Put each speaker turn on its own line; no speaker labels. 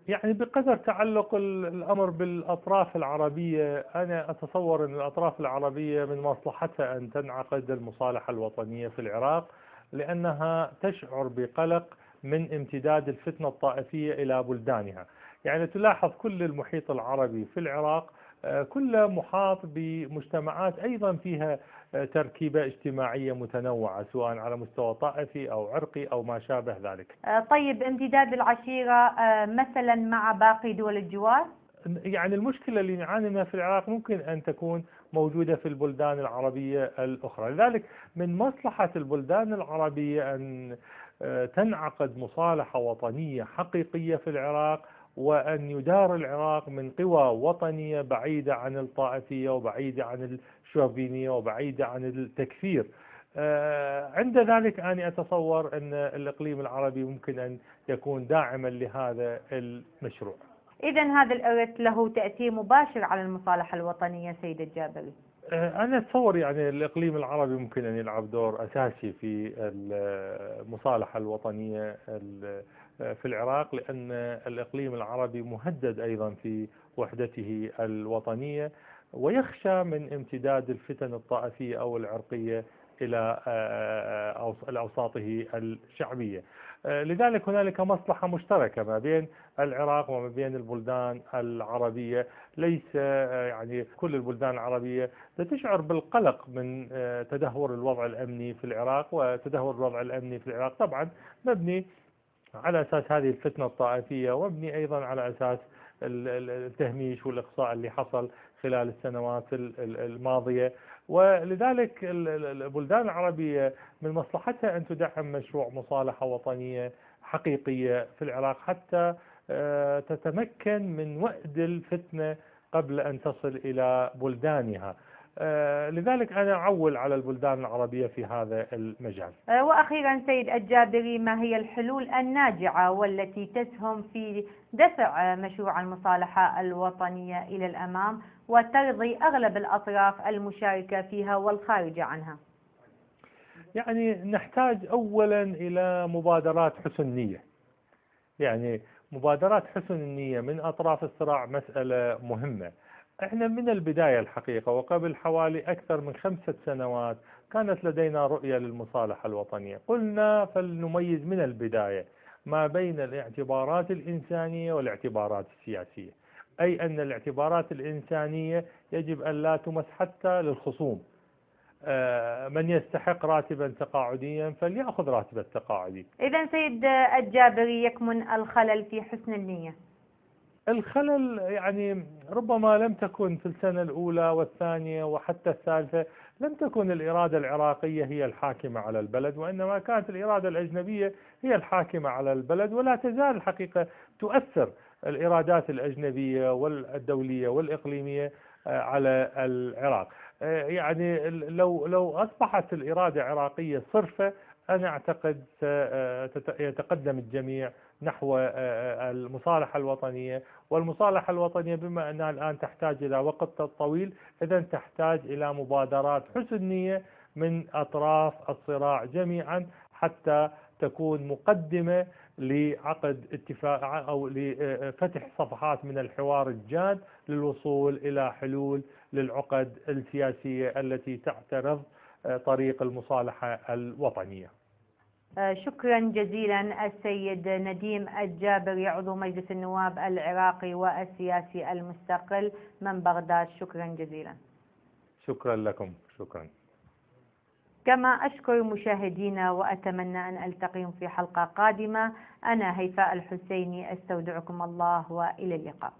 يعني بقدر تعلق الأمر بالأطراف العربية، أنا أتصور أن الأطراف العربية من مصلحتها أن تنعقد المصالحة الوطنية في العراق، لأنها تشعر بقلق من امتداد الفتنة الطائفية إلى بلدانها. يعني تلاحظ كل المحيط العربي في العراق كله محاط بمجتمعات أيضا فيها تركيبة اجتماعية متنوعة، سواء على مستوى طائفي أو عرقي أو ما شابه ذلك.
طيب، امتداد العشيرة مثلا مع باقي دول الجوار؟
يعني المشكلة اللي نعاني منها في العراق ممكن أن تكون موجودة في البلدان العربية الأخرى. لذلك من مصلحة البلدان العربية أن تنعقد مصالحة وطنية حقيقية في العراق، وأن يدار العراق من قوى وطنية بعيدة عن الطائفية وبعيدة عن الشوفينية وبعيدة عن التكفير. عند ذلك أنا أتصور أن الإقليم العربي ممكن أن يكون داعما لهذا المشروع.
إذا هذا الإرث له تأثير مباشر على المصالحة الوطنية سيد الجابري.
أنا أتصور يعني الإقليم العربي ممكن أن يلعب دور أساسي في المصالحة الوطنية في العراق، لأن الإقليم العربي مهدد أيضا في وحدته الوطنية، ويخشى من امتداد الفتن الطائفية أو العرقية إلى أوساطه الشعبية. لذلك هنالك مصلحة مشتركة ما بين العراق وما بين البلدان العربية. ليس يعني كل البلدان العربية تشعر بالقلق من تدهور الوضع الأمني في العراق، وتدهور الوضع الأمني في العراق طبعا مبني على أساس هذه الفتنة الطائفية، ومبني أيضا على أساس التهميش والإقصاء اللي حصل خلال السنوات الماضية. ولذلك البلدان العربية من مصلحتها أن تدعم مشروع مصالحة وطنية حقيقية في العراق، حتى تتمكن من وأد الفتنة قبل أن تصل إلى بلدانها. لذلك أنا أعول على البلدان العربية في هذا المجال.
وأخيرا سيد الجابري، ما هي الحلول الناجعة والتي تسهم في دفع مشروع المصالحة الوطنية إلى الأمام وترضي أغلب الأطراف المشاركة فيها والخارجة عنها؟
يعني نحتاج أولا إلى مبادرات حسن نية. يعني مبادرات حسن النية من أطراف الصراع مسألة مهمة. احنا من البداية الحقيقة وقبل حوالي أكثر من 5 سنوات كانت لدينا رؤية للمصالحة الوطنية. قلنا فلنميز من البداية ما بين الاعتبارات الإنسانية والاعتبارات السياسية، أي أن الاعتبارات الإنسانية يجب أن لا تمس حتى للخصوم. من يستحق راتبا تقاعديا فليأخذ راتب التقاعدي.
إذا سيد الجابري، يكمن الخلل في حسن النية.
الخلل يعني ربما لم تكن في السنة الأولى والثانية وحتى الثالثة، لم تكن الإرادة العراقية هي الحاكمة على البلد، وإنما كانت الإرادة الأجنبية هي الحاكمة على البلد. ولا تزال الحقيقة تؤثر الإرادات الأجنبية والدولية والإقليمية على العراق. يعني لو أصبحت الإرادة عراقية صرفة، أنا أعتقد يتقدم الجميع نحو المصالحة الوطنية. والمصالحة الوطنية بما أنها الآن تحتاج إلى وقت طويل، إذن تحتاج إلى مبادرات حسن نية من أطراف الصراع جميعا، حتى تكون مقدمة لعقد اتفاق أو لفتح صفحات من الحوار الجاد للوصول إلى حلول للعقد السياسية التي تعترض طريق المصالحة الوطنية.
شكرا جزيلا السيد نديم الجابري، عضو مجلس النواب العراقي والسياسي المستقل من بغداد. شكرا جزيلا.
شكرا لكم. شكرا.
كما أشكر مشاهدينا وأتمنى أن ألتقيهم في حلقة قادمة. أنا هيفاء الحسيني، أستودعكم الله وإلى اللقاء.